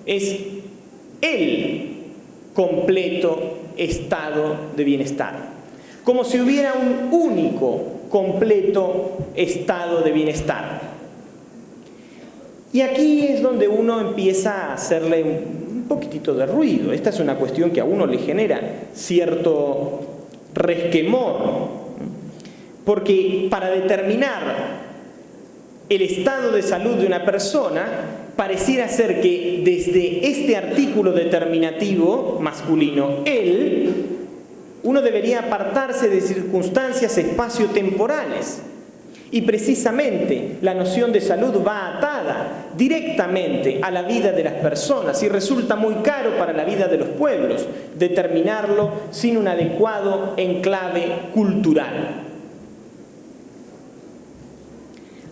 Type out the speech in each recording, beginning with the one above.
es el completo estado de bienestar, como si hubiera un único completo estado de bienestar. Y aquí es donde uno empieza a hacerle un poquitito de ruido. Esta es una cuestión que a uno le genera cierto resquemor, porque para determinar el estado de salud de una persona, pareciera ser que desde este artículo determinativo masculino, él, uno debería apartarse de circunstancias espaciotemporales. Y precisamente la noción de salud va atada directamente a la vida de las personas y resulta muy caro para la vida de los pueblos determinarlo sin un adecuado enclave cultural.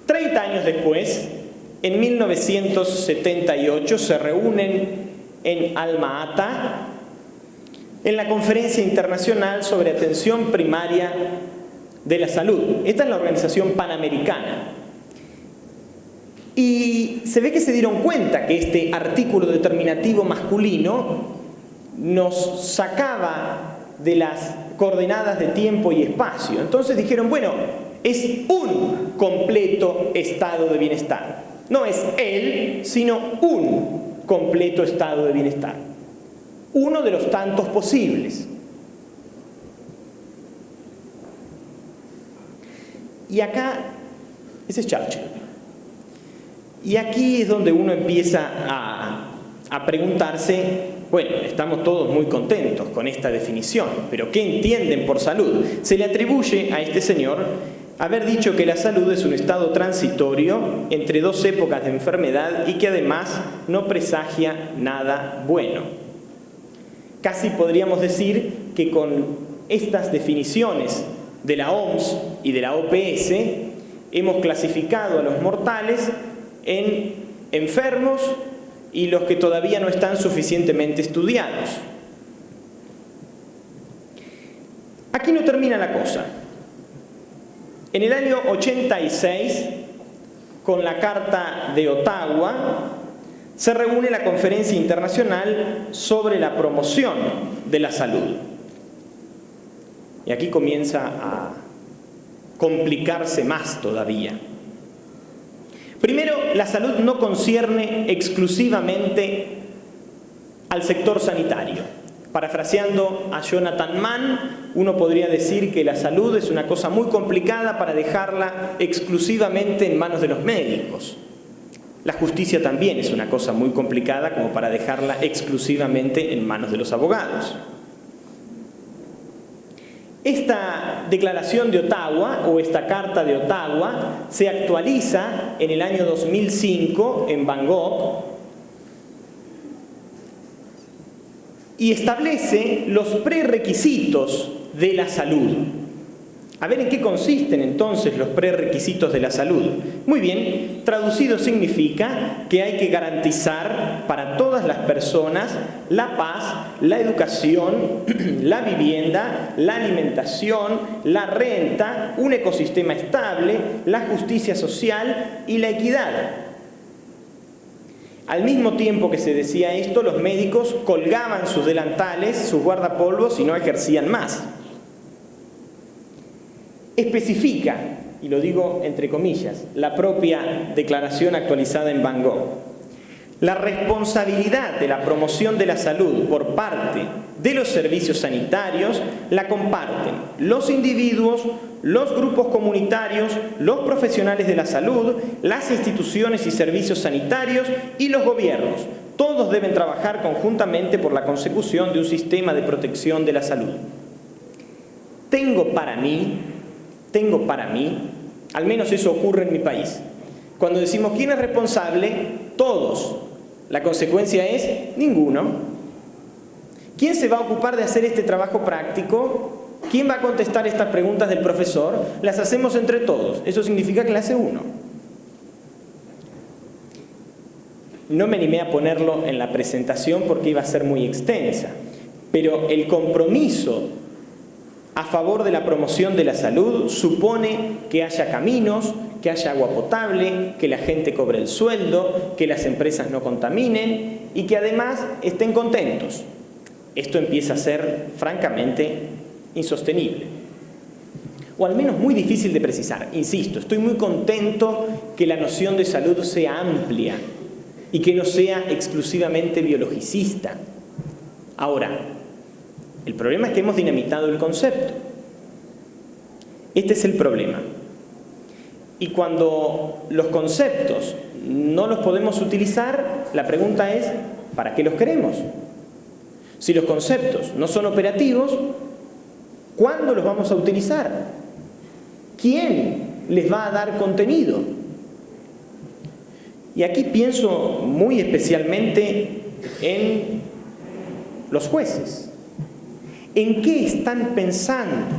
30 años después, en 1978, se reúnen en Alma-Ata en la Conferencia Internacional sobre Atención Primaria de la Salud. Esta es la organización panamericana. Y se ve que se dieron cuenta que este artículo determinativo masculino nos sacaba de las coordenadas de tiempo y espacio. Entonces dijeron, bueno, es un completo estado de bienestar. No es el, sino un completo estado de bienestar. Uno de los tantos posibles. Y acá, ese es Churchill. Y aquí es donde uno empieza a preguntarse, bueno, estamos todos muy contentos con esta definición, pero ¿qué entienden por salud? Se le atribuye a este señor haber dicho que la salud es un estado transitorio entre dos épocas de enfermedad y que además no presagia nada bueno. Casi podríamos decir que con estas definiciones de la OMS y de la OPS hemos clasificado a los mortales en enfermos y los que todavía no están suficientemente estudiados. Aquí no termina la cosa. En el año 86, con la Carta de Ottawa, se reúne la Conferencia Internacional sobre la Promoción de la Salud. Y aquí comienza a complicarse más todavía. Primero, la salud no concierne exclusivamente al sector sanitario. Parafraseando a Jonathan Mann, uno podría decir que la salud es una cosa muy complicada para dejarla exclusivamente en manos de los médicos. La justicia también es una cosa muy complicada como para dejarla exclusivamente en manos de los abogados. Esta declaración de Ottawa, o esta Carta de Ottawa, se actualiza en el año 2005 en Bangkok y establece los prerequisitos de la salud. A ver en qué consisten entonces los prerequisitos de la salud. Muy bien, traducido significa que hay que garantizar para todas las personas la paz, la educación, la vivienda, la alimentación, la renta, un ecosistema estable, la justicia social y la equidad. Al mismo tiempo que se decía esto, los médicos colgaban sus delantales, sus guardapolvos y no ejercían más. Especifica, y lo digo entre comillas, la propia declaración actualizada en Bangkok. La responsabilidad de la promoción de la salud por parte de los servicios sanitarios la comparten los individuos, los grupos comunitarios, los profesionales de la salud, las instituciones y servicios sanitarios y los gobiernos. Todos deben trabajar conjuntamente por la consecución de un sistema de protección de la salud. Tengo para mí, al menos eso ocurre en mi país. Cuando decimos ¿quién es responsable? Todos. La consecuencia es ninguno. ¿Quién se va a ocupar de hacer este trabajo práctico? ¿Quién va a contestar estas preguntas del profesor? Las hacemos entre todos. Eso significa clase 1. No me animé a ponerlo en la presentación porque iba a ser muy extensa, pero el compromiso a favor de la promoción de la salud supone que haya caminos, que haya agua potable, que la gente cobre el sueldo, que las empresas no contaminen y que además estén contentos. Esto empieza a ser, francamente, insostenible. O al menos muy difícil de precisar. Insisto, estoy muy contento que la noción de salud sea amplia y que no sea exclusivamente biologicista. Ahora, el problema es que hemos dinamitado el concepto. Este es el problema. Y cuando los conceptos no los podemos utilizar, la pregunta es, ¿para qué los queremos? Si los conceptos no son operativos, ¿cuándo los vamos a utilizar? ¿Quién les va a dar contenido? Y aquí pienso muy especialmente en los jueces. ¿En qué están pensando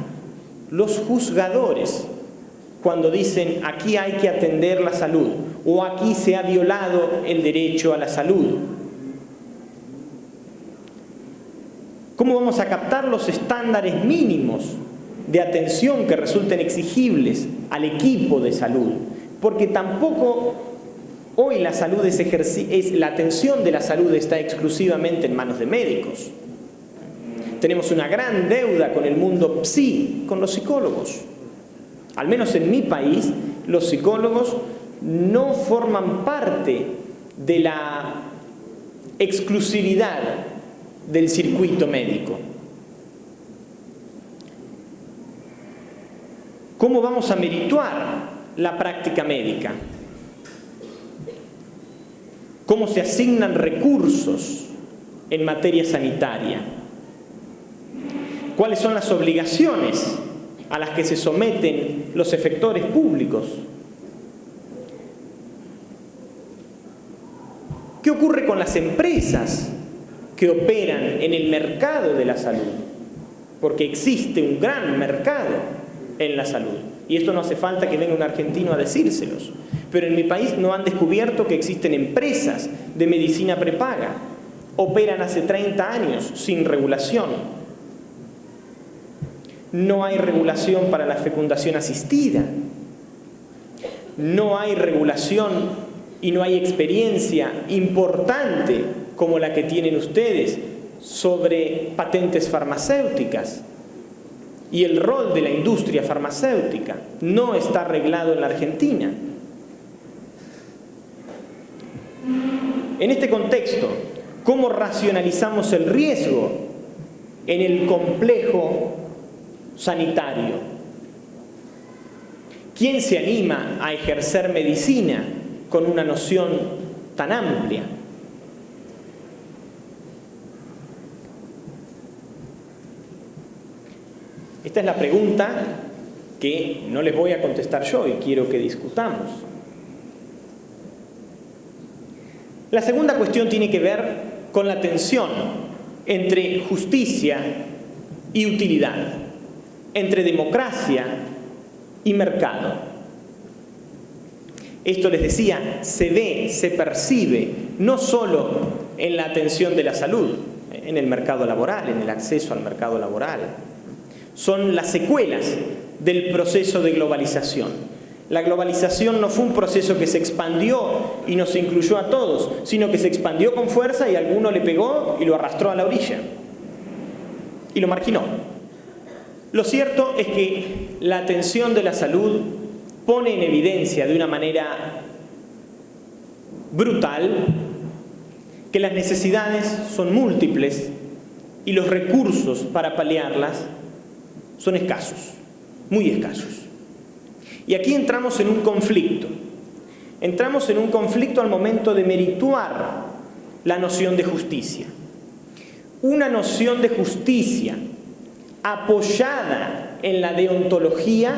los juzgadores cuando dicen aquí hay que atender la salud o aquí se ha violado el derecho a la salud? ¿Cómo vamos a captar los estándares mínimos de atención que resulten exigibles al equipo de salud? Porque tampoco hoy la salud la atención de la salud está exclusivamente en manos de médicos. Tenemos una gran deuda con el mundo con los psicólogos. Al menos en mi país, los psicólogos no forman parte de la exclusividad del circuito médico. ¿Cómo vamos a merituar la práctica médica? ¿Cómo se asignan recursos en materia sanitaria? ¿Cuáles son las obligaciones a las que se someten los efectores públicos? ¿Qué ocurre con las empresas que operan en el mercado de la salud? Porque existe un gran mercado en la salud. Y esto no hace falta que venga un argentino a decírselos. Pero en mi país no han descubierto que existen empresas de medicina prepaga. Operan hace 30 años sin regulación. No hay regulación para la fecundación asistida. No hay regulación y no hay experiencia importante como la que tienen ustedes sobre patentes farmacéuticas. Y el rol de la industria farmacéutica no está arreglado en la Argentina. En este contexto, ¿cómo racionalizamos el riesgo en el complejo sanitario? ¿Quién se anima a ejercer medicina con una noción tan amplia? Esta es la pregunta que no les voy a contestar yo y quiero que discutamos. La segunda cuestión tiene que ver con la tensión entre justicia y utilidad, entre democracia y mercado. Esto, les decía, se ve, se percibe, no solo en la atención de la salud, en el mercado laboral, en el acceso al mercado laboral. Son las secuelas del proceso de globalización. La globalización no fue un proceso que se expandió y nos incluyó a todos, sino que se expandió con fuerza y a alguno le pegó y lo arrastró a la orilla y lo marginó. Lo cierto es que la atención de la salud pone en evidencia de una manera brutal que las necesidades son múltiples y los recursos para paliarlas son escasos, muy escasos. Y aquí entramos en un conflicto. Entramos en un conflicto al momento de merituar la noción de justicia. Una noción de justicia apoyada en la deontología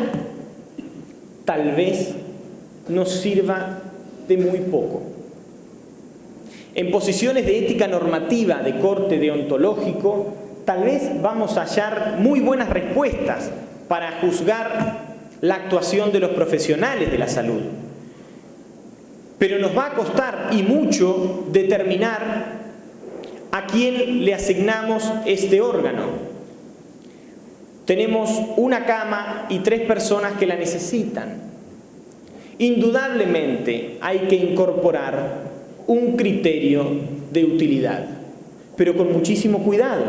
tal vez nos sirva de muy poco. En posiciones de ética normativa de corte deontológico, tal vez vamos a hallar muy buenas respuestas para juzgar la actuación de los profesionales de la salud. Pero nos va a costar y mucho determinar a quién le asignamos este órgano. tenemos una cama y 3 personas que la necesitan. Indudablemente hay que incorporar un criterio de utilidad, pero con muchísimo cuidado,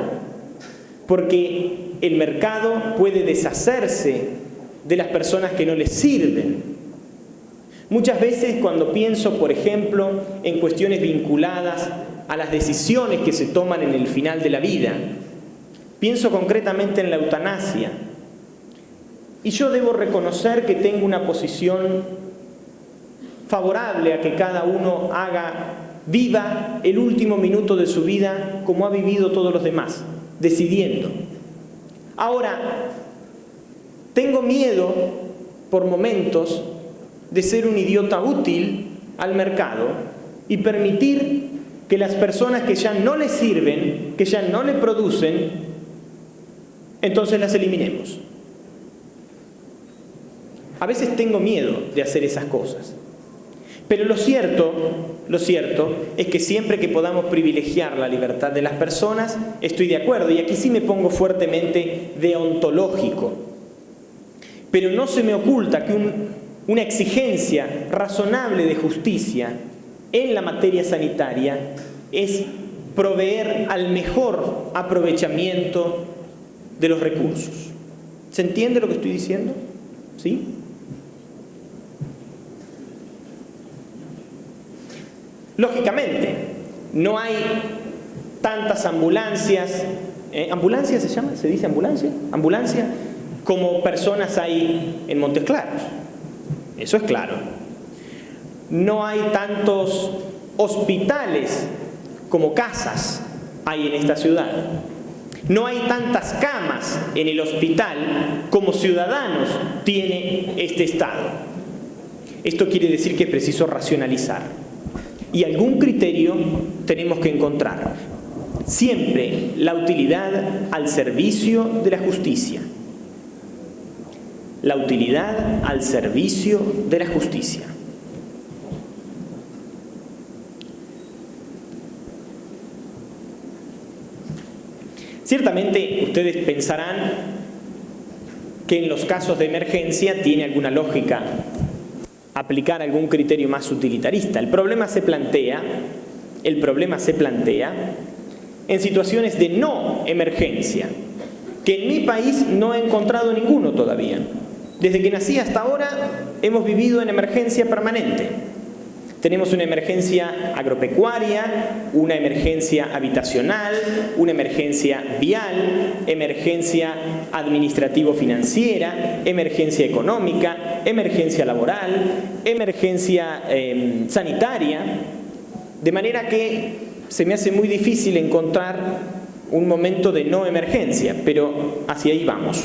porque el mercado puede deshacerse de las personas que no les sirven. Muchas veces cuando pienso, por ejemplo, en cuestiones vinculadas a las decisiones que se toman en el final de la vida, pienso concretamente en la eutanasia. Y yo debo reconocer que tengo una posición favorable a que cada uno viva el último minuto de su vida como ha vivido todos los demás, decidiendo. Ahora, tengo miedo por momentos de ser un idiota útil al mercado y permitir que las personas que ya no le sirven, que ya no le producen, entonces las eliminemos. A veces tengo miedo de hacer esas cosas. Pero lo cierto es que siempre que podamos privilegiar la libertad de las personas, estoy de acuerdo. Y aquí sí me pongo fuertemente deontológico. Pero no se me oculta que una exigencia razonable de justicia en la materia sanitaria es proveer al mejor aprovechamiento de los recursos. ¿Se entiende lo que estoy diciendo? ¿Sí? Lógicamente, no hay tantas ambulancias, ¿ambulancia se llama? ¿Se dice ambulancia? ¿Ambulancia? Como personas hay en Montes Claros. Eso es claro. No hay tantos hospitales como casas hay en esta ciudad. No hay tantas camas en el hospital como ciudadanos tiene este Estado. Esto quiere decir que es preciso racionalizar. Y algún criterio tenemos que encontrar. Siempre la utilidad al servicio de la justicia. La utilidad al servicio de la justicia. Ciertamente ustedes pensarán que en los casos de emergencia tiene alguna lógica aplicar algún criterio más utilitarista. El problema se plantea en situaciones de no emergencia, que en mi país no he encontrado ninguno todavía. Desde que nací hasta ahora hemos vivido en emergencia permanente. Tenemos una emergencia agropecuaria, una emergencia habitacional, una emergencia vial, emergencia administrativo-financiera, emergencia económica, emergencia laboral, emergencia sanitaria, de manera que se me hace muy difícil encontrar un momento de no emergencia, pero hacia ahí vamos.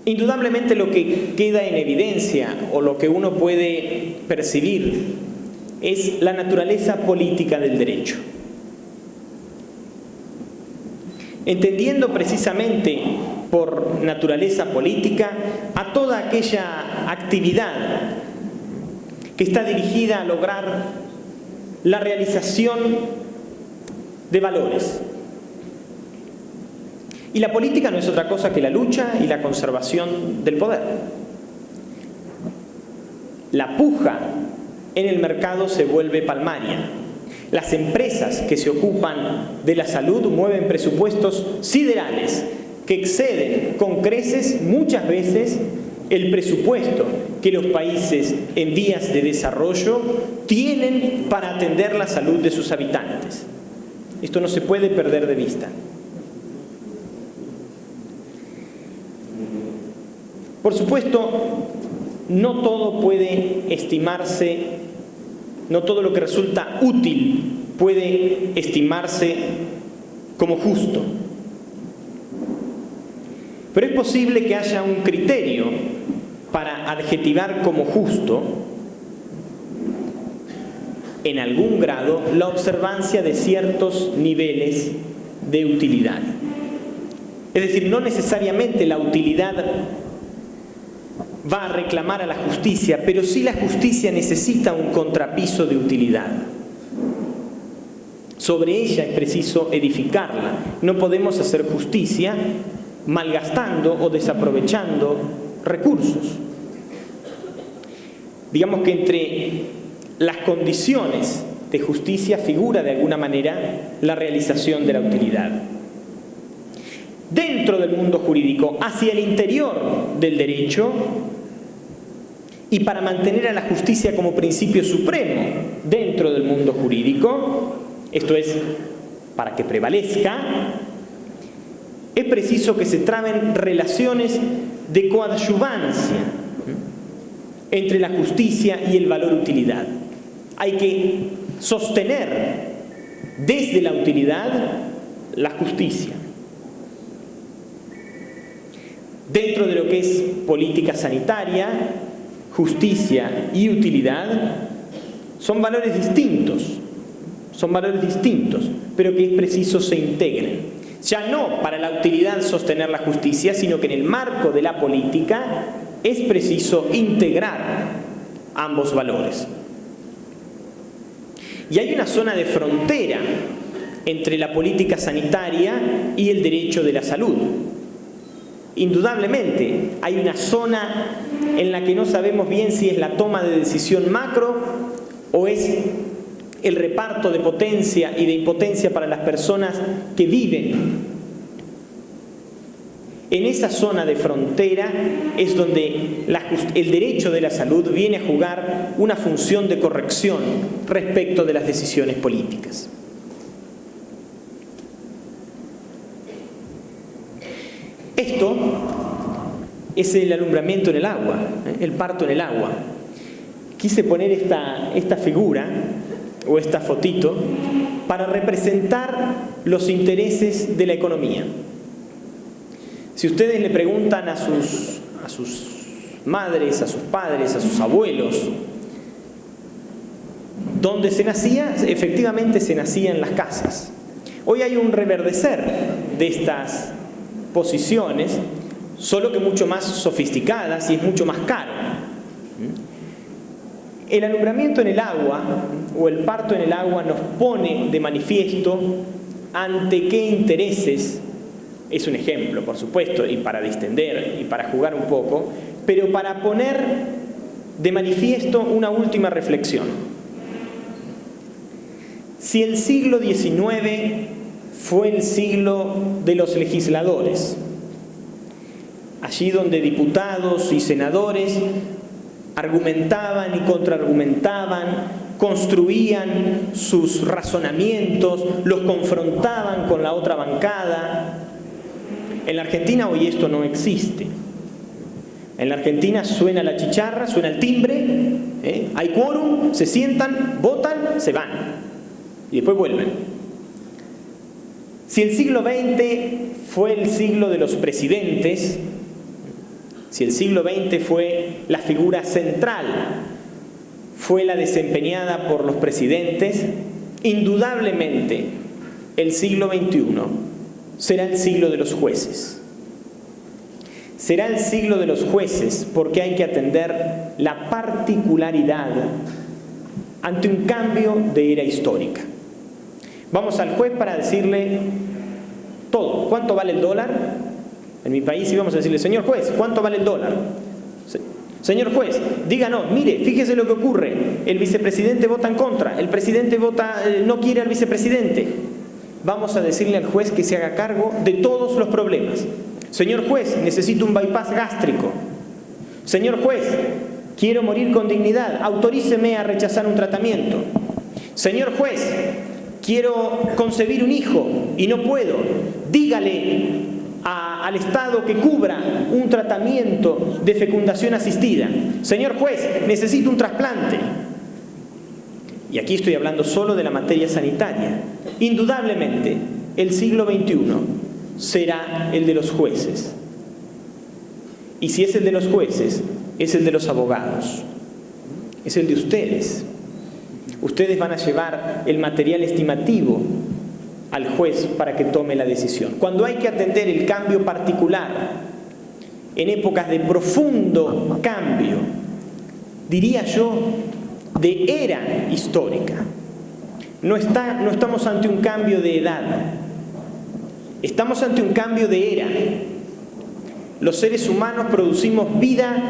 Indudablemente lo que queda en evidencia o lo que uno puede percibir es la naturaleza política del derecho. Entendiendo precisamente por naturaleza política a toda aquella actividad que está dirigida a lograr la realización de valores. Y la política no es otra cosa que la lucha y la conservación del poder. La puja en el mercado se vuelve palmaria. Las empresas que se ocupan de la salud mueven presupuestos siderales que exceden con creces muchas veces el presupuesto que los países en vías de desarrollo tienen para atender la salud de sus habitantes. Esto no se puede perder de vista. Por supuesto, no todo puede estimarse, no todo lo que resulta útil puede estimarse como justo. Pero es posible que haya un criterio para adjetivar como justo, en algún grado, la observancia de ciertos niveles de utilidad. Es decir, no necesariamente la utilidad va a reclamar a la justicia, pero sí la justicia necesita un contrapiso de utilidad. Sobre ella es preciso edificarla. No podemos hacer justicia malgastando o desaprovechando recursos. Digamos que entre las condiciones de justicia figura de alguna manera la realización de la utilidad. Dentro del mundo jurídico, hacia el interior del derecho, y para mantener a la justicia como principio supremo dentro del mundo jurídico, esto es, para que prevalezca, es preciso que se traben relaciones de coadyuvancia entre la justicia y el valor utilidad. Hay que sostener desde la utilidad la justicia. Dentro de lo que es política sanitaria, justicia y utilidad son valores distintos, pero que es preciso se integren. Ya no para la utilidad sostener la justicia, sino que en el marco de la política es preciso integrar ambos valores. Y hay una zona de frontera entre la política sanitaria y el derecho de la salud. Indudablemente hay una zona en la que no sabemos bien si es la toma de decisión macro o es el reparto de potencia y de impotencia para las personas que viven. En esa zona de frontera es donde el derecho de la salud viene a jugar una función de corrección respecto de las decisiones políticas. Esto es el alumbramiento en el agua, el parto en el agua. Quise poner esta figura o esta fotito para representar los intereses de la economía. Si ustedes le preguntan a sus madres, a sus padres, a sus abuelos, ¿dónde se nacía? Efectivamente se nacía en las casas. Hoy hay un reverdecer de estas posiciones, solo que mucho más sofisticadas y es mucho más caro. El alumbramiento en el agua o el parto en el agua nos pone de manifiesto ante qué intereses, es un ejemplo por supuesto y para distender y para jugar un poco, pero para poner de manifiesto una última reflexión. Si el siglo XIX fue el siglo de los legisladores, allí donde diputados y senadores argumentaban y contraargumentaban, construían sus razonamientos, los confrontaban con la otra bancada. En la Argentina hoy esto no existe. En la Argentina suena la chicharra, suena el timbre, hay quórum, se sientan, votan, se van y después vuelven. Si el siglo XX fue el siglo de los presidentes, si el siglo XX fue la figura central, fue la desempeñada por los presidentes, indudablemente el siglo XXI será el siglo de los jueces. Será el siglo de los jueces porque hay que atender la particularidad ante un cambio de era histórica. Vamos al juez para decirle todo. ¿Cuánto vale el dólar? En mi país íbamos a decirle, señor juez, ¿cuánto vale el dólar? Señor juez, díganos, mire, fíjese lo que ocurre. El vicepresidente vota en contra, el presidente no quiere al vicepresidente. Vamos a decirle al juez que se haga cargo de todos los problemas. Señor juez, necesito un bypass gástrico. Señor juez, quiero morir con dignidad, autoríceme a rechazar un tratamiento. Señor juez, quiero concebir un hijo y no puedo. Dígale al Estado que cubra un tratamiento de fecundación asistida. Señor juez, necesito un trasplante. Y aquí estoy hablando solo de la materia sanitaria. Indudablemente, el siglo XXI será el de los jueces. Y si es el de los jueces, es el de los abogados. Es el de ustedes. Ustedes van a llevar el material estimativo al juez para que tome la decisión. Cuando hay que atender el cambio particular, en épocas de profundo cambio, diría yo, de era histórica, no estamos ante un cambio de edad, estamos ante un cambio de era. los seres humanos producimos vida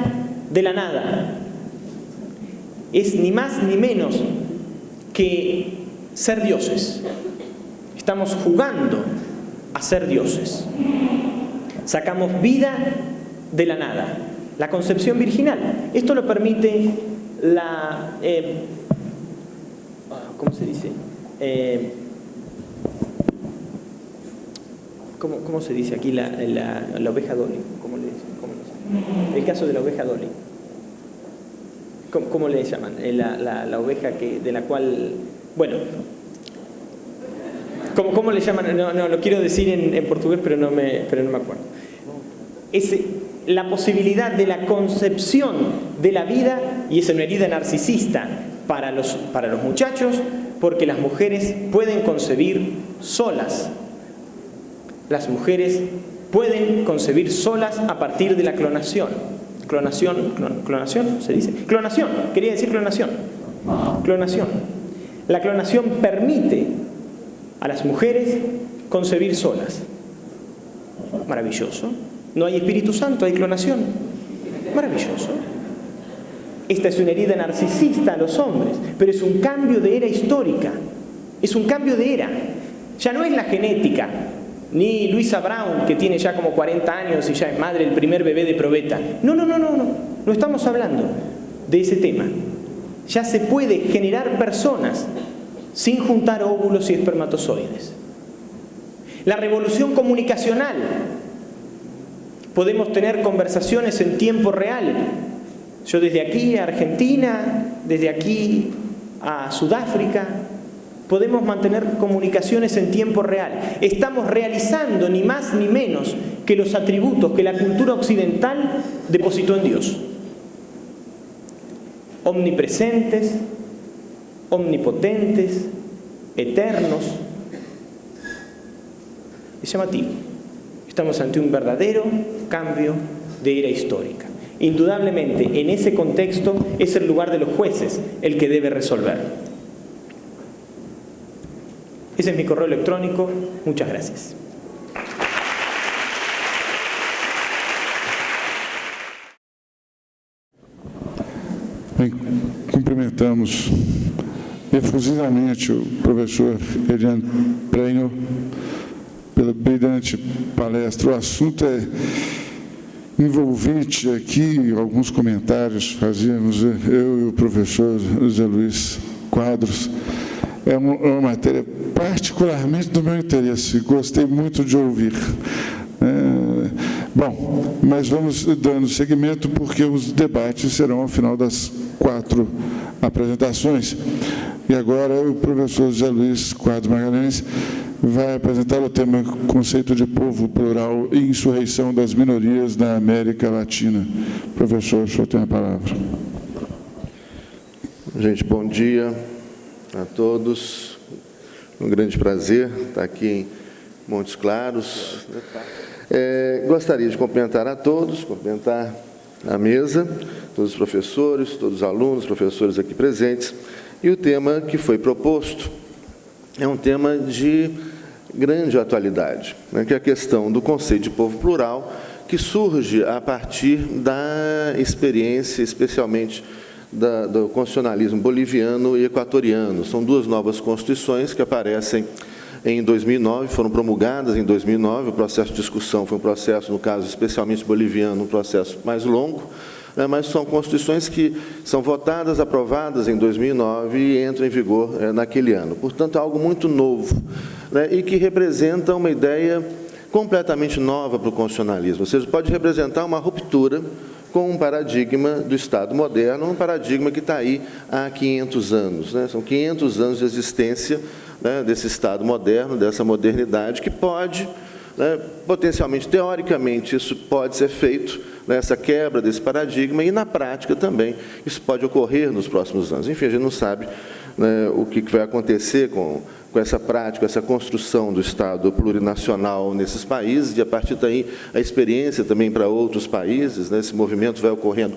de la nada. Es ni más ni menos que ser dioses. Estamos jugando a ser dioses. Sacamos vida de la nada. La concepción virginal. Esto lo permite la... ¿cómo se dice? ¿Cómo se dice aquí la oveja Dolly? ¿Cómo le dicen? El caso de la oveja Dolly. ¿Cómo le llaman? La oveja de la cual... Bueno, ¿cómo le llaman? No, lo quiero decir en portugués, pero no me acuerdo. La posibilidad de la concepción de la vida, y es una herida narcisista para los muchachos, porque las mujeres pueden concebir solas. Las mujeres pueden concebir solas a partir de la clonación. ¿Clonación se dice? Clonación, quería decir clonación. Clonación. La clonación permite a las mujeres concebir solas. Maravilloso. No hay Espíritu Santo, hay clonación. Maravilloso. Esta es una herida narcisista a los hombres, pero es un cambio de era histórica. Es un cambio de era. Ya no es la genética, ni Luisa Brown, que tiene ya como 40 años y ya es madre del primer bebé de probeta. No. No estamos hablando de ese tema. Ya se puede generar personas sin juntar óvulos y espermatozoides. La revolución comunicacional. Podemos tener conversaciones en tiempo real. Yo desde aquí a Argentina, desde aquí a Sudáfrica, podemos mantener comunicaciones en tiempo real. Estamos realizando ni más ni menos que los atributos que la cultura occidental depositó en Dios. Omnipresentes, omnipotentes, eternos. Es llamativo. Estamos ante un verdadero cambio de era histórica. Indudablemente, en ese contexto es el lugar de los jueces el que debe resolver. Ese es mi correo electrónico. Muchas gracias. Bem, cumprimentamos efusivamente o professor Eliane Prenho pela brilhante palestra. O assunto é envolvente aqui, alguns comentários fazíamos eu e o professor José Luiz Quadros. É uma matéria particularmente do meu interesse, gostei muito de ouvir. Bom, mas vamos dando seguimento porque os debates serão ao final das 4 apresentações. E agora o professor José Luiz Quadros Magalhães vai apresentar o tema Conceito de Povo Plural e Insurreição das Minorias na América Latina. Professor, o senhor tem a palavra. Gente, bom dia a todos. Um grande prazer estar aqui em Montes Claros. Gostaria de cumprimentar a todos, cumprimentar a mesa, todos os professores, todos os alunos, professores aqui presentes. E o tema que foi proposto é um tema de grande atualidade, né, que é a questão do conceito de povo plural, que surge a partir da experiência, especialmente do constitucionalismo boliviano e equatoriano. São duas novas constituições que aparecem em 2009, foram promulgadas em 2009, o processo de discussão foi um processo, no caso especialmente boliviano, um processo mais longo, mas são constituições que são votadas, aprovadas em 2009 e entram em vigor naquele ano. Portanto, é algo muito novo, né, e que representa uma ideia completamente nova para o constitucionalismo, ou seja, pode representar uma ruptura com um paradigma do Estado moderno, um paradigma que está aí há 500 anos. Né? São 500 anos de existência, né, desse Estado moderno, dessa modernidade, que pode, né, potencialmente, teoricamente, isso pode ser feito, né, essa quebra desse paradigma, e na prática também isso pode ocorrer nos próximos anos. Enfim, a gente não sabe, né, o que vai acontecer com essa prática, essa construção do Estado plurinacional nesses países, e a partir daí a experiência também para outros países, né, esse movimento vai ocorrendo,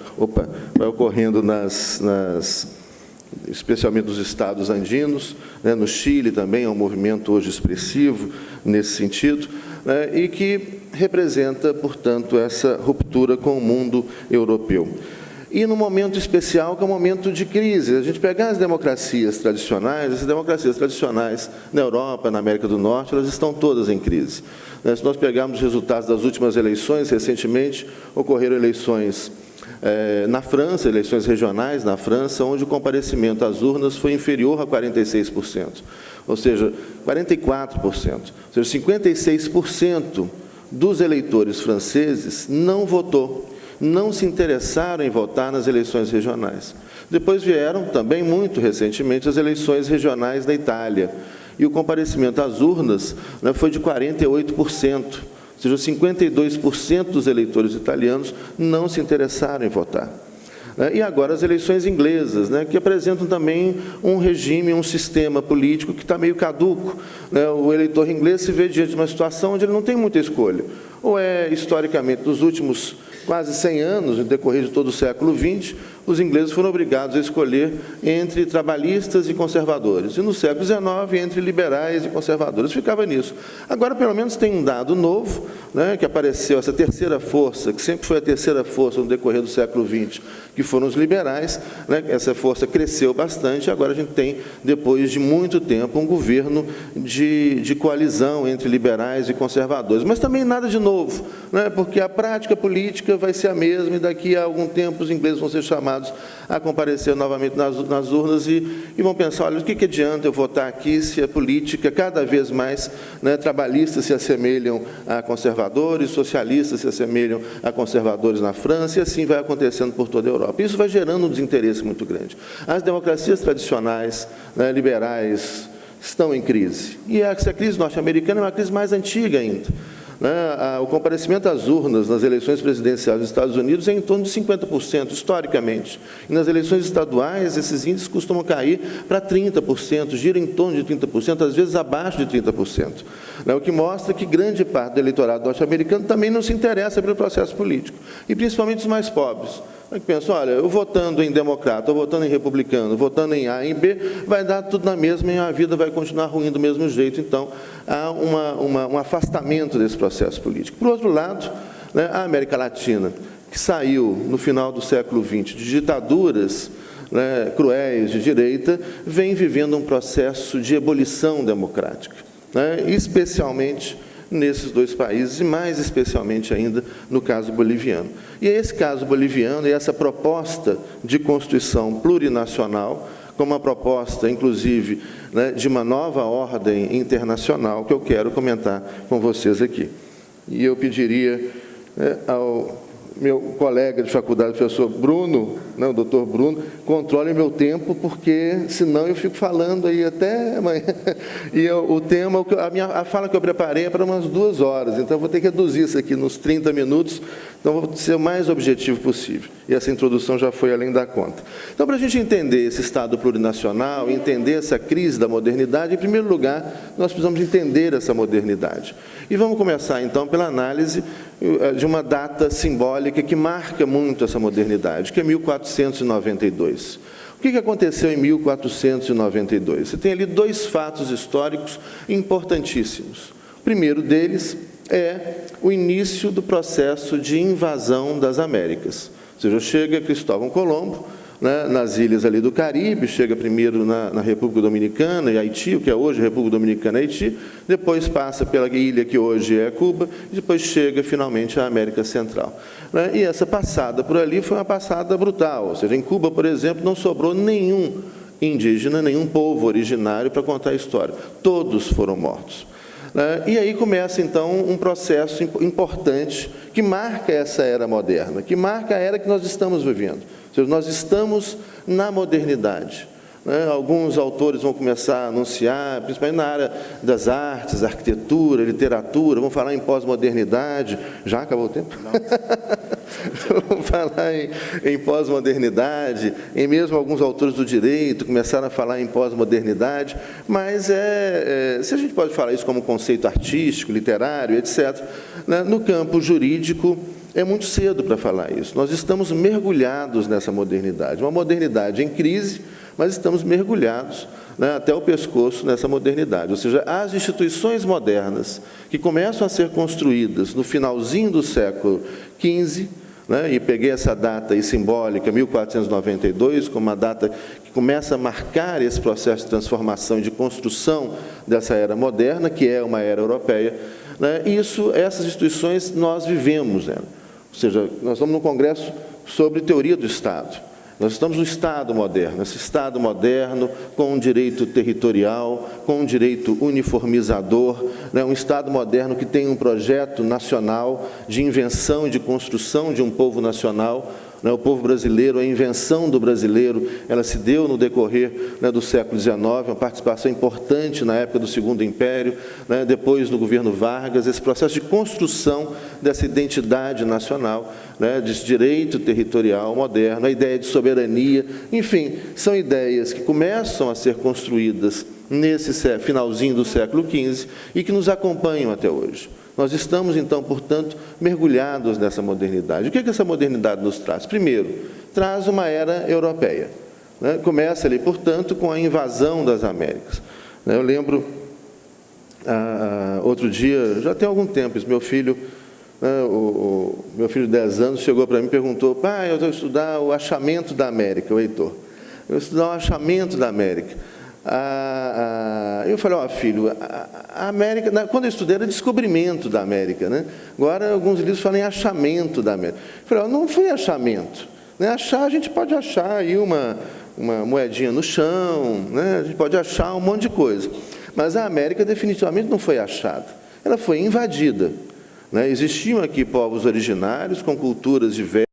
especialmente nos estados andinos, né, no Chile também é um movimento hoje expressivo nesse sentido, né, e que representa, portanto, essa ruptura com o mundo europeu. E num momento especial, que é um momento de crise. A gente pegar as democracias tradicionais na Europa, na América do Norte, elas estão todas em crise. Se nós pegarmos os resultados das últimas eleições, recentemente ocorreram eleições na França, eleições regionais na França, onde o comparecimento às urnas foi inferior a 46%, ou seja, 44%. Ou seja, 56% dos eleitores franceses não votou, não se interessaram em votar nas eleições regionais. Depois vieram, também muito recentemente, as eleições regionais da Itália, e o comparecimento às urnas, né, foi de 48%, ou seja, 52% dos eleitores italianos não se interessaram em votar. E agora as eleições inglesas, né, que apresentam também um regime, um sistema político que está meio caduco. O eleitor inglês se vê diante de uma situação onde ele não tem muita escolha. Ou é, historicamente, nos últimos quase 100 anos, no decorrer de todo o século XX, os ingleses foram obrigados a escolher entre trabalhistas e conservadores. E no século XIX, entre liberais e conservadores. Ficava nisso. Agora, pelo menos, tem um dado novo, né, que apareceu, essa terceira força, que sempre foi a terceira força no decorrer do século XX, que foram os liberais, né, essa força cresceu bastante, e agora a gente tem, depois de muito tempo, um governo de coalizão entre liberais e conservadores. Mas também nada de novo, né, porque a prática política vai ser a mesma, e daqui a algum tempo os ingleses vão ser chamados a comparecer novamente nas urnas e vão pensar, olha, o que adianta eu votar aqui se a política, cada vez mais, né, trabalhistas se assemelham a conservadores, socialistas se assemelham a conservadores na França, e assim vai acontecendo por toda a Europa. Isso vai gerando um desinteresse muito grande. As democracias tradicionais, né, liberais, estão em crise. E essa crise norte-americana é uma crise mais antiga ainda. O comparecimento às urnas nas eleições presidenciais dos Estados Unidos é em torno de 50%, historicamente. E nas eleições estaduais, esses índices costumam cair para 30%, giram em torno de 30%, às vezes abaixo de 30%. O que mostra que grande parte do eleitorado norte-americano também não se interessa pelo processo político, e principalmente os mais pobres. Que pensam, olha, eu votando em democrata, ou votando em republicano, votando em A, em B, vai dar tudo na mesma e a vida vai continuar ruim do mesmo jeito. Então, há um afastamento desse processo político. Por outro lado, né, a América Latina, que saiu, no final do século XX, de ditaduras, né, cruéis de direita, vem vivendo um processo de ebulição democrática, né, especialmente nesses dois países, e mais especialmente ainda no caso boliviano. E é esse caso boliviano e essa proposta de Constituição plurinacional, como uma proposta, inclusive, né, de uma nova ordem internacional, que eu quero comentar com vocês aqui. E eu pediria, né, ao meu colega de faculdade, o professor Bruno, né, o doutor Bruno, controle meu tempo, porque senão eu fico falando aí até amanhã. E o tema, a fala que eu preparei é para umas 2 horas, então eu vou ter que reduzir isso aqui nos 30 minutos, então vou ser o mais objetivo possível. E essa introdução já foi além da conta. Então, para a gente entender esse Estado plurinacional, entender essa crise da modernidade, em primeiro lugar, nós precisamos entender essa modernidade. E vamos começar, então, pela análise de uma data simbólica que marca muito essa modernidade, que é 1492. O que aconteceu em 1492? Você tem ali 2 fatos históricos importantíssimos. O primeiro deles é o início do processo de invasão das Américas. Ou seja, chega Cristóvão Colombo, né, nas ilhas ali do Caribe, chega primeiro na República Dominicana e Haiti, o que é hoje a República Dominicana e Haiti, depois passa pela ilha que hoje é Cuba, e depois chega finalmente à América Central. Né, e essa passada por ali foi uma passada brutal, ou seja, em Cuba, por exemplo, não sobrou nenhum indígena, nenhum povo originário para contar a história. Todos foram mortos. E aí começa, então, um processo importante que marca essa era moderna, que marca a era que nós estamos vivendo. Ou seja, nós estamos na modernidade. Alguns autores vão começar a anunciar, principalmente na área das artes, arquitetura, literatura, vão falar em pós-modernidade. Já acabou o tempo? Vamos falar em pós-modernidade, e mesmo alguns autores do direito começaram a falar em pós-modernidade, mas se a gente pode falar isso como conceito artístico, literário, etc., né, no campo jurídico, é muito cedo para falar isso. Nós estamos mergulhados nessa modernidade, uma modernidade em crise, mas estamos mergulhados, né, até o pescoço nessa modernidade. Ou seja, as instituições modernas que começam a ser construídas no finalzinho do século XV, né, e peguei essa data aí simbólica, 1492, como uma data que começa a marcar esse processo de transformação e de construção dessa era moderna, que é uma era europeia, né, essas instituições nós vivemos, né? Ou seja, nós estamos num congresso sobre teoria do Estado. Nós estamos no Estado moderno, esse Estado moderno com um direito territorial, com um direito uniformizador, né? Um Estado moderno que tem um projeto nacional de invenção e de construção de um povo nacional, né? O povo brasileiro, a invenção do brasileiro, ela se deu no decorrer, né, do século XIX, uma participação importante na época do Segundo Império, né, depois no governo Vargas, esse processo de construção dessa identidade nacional, né, desse direito territorial moderno, a ideia de soberania, enfim, são ideias que começam a ser construídas nesse finalzinho do século XV e que nos acompanham até hoje. Nós estamos, então, portanto, mergulhados nessa modernidade. O que essa modernidade nos traz? Primeiro, traz uma era europeia, né? Começa ali, portanto, com a invasão das Américas. Eu lembro, outro dia, já tem algum tempo, meu filho, meu filho de 10 anos, chegou para mim e perguntou: pai, eu vou estudar o achamento da América, o Heitor. Eu vou estudar o achamento da América. Eu falei: ó, filho, a América, quando eu estudei era descobrimento da América, né? Agora alguns livros falam em achamento da América. Eu falei: ó, não foi achamento, né? Achar, a gente pode achar aí uma moedinha no chão, né? A gente pode achar um monte de coisa, mas a América definitivamente não foi achada, ela foi invadida, né? Existiam aqui povos originários com culturas diversas,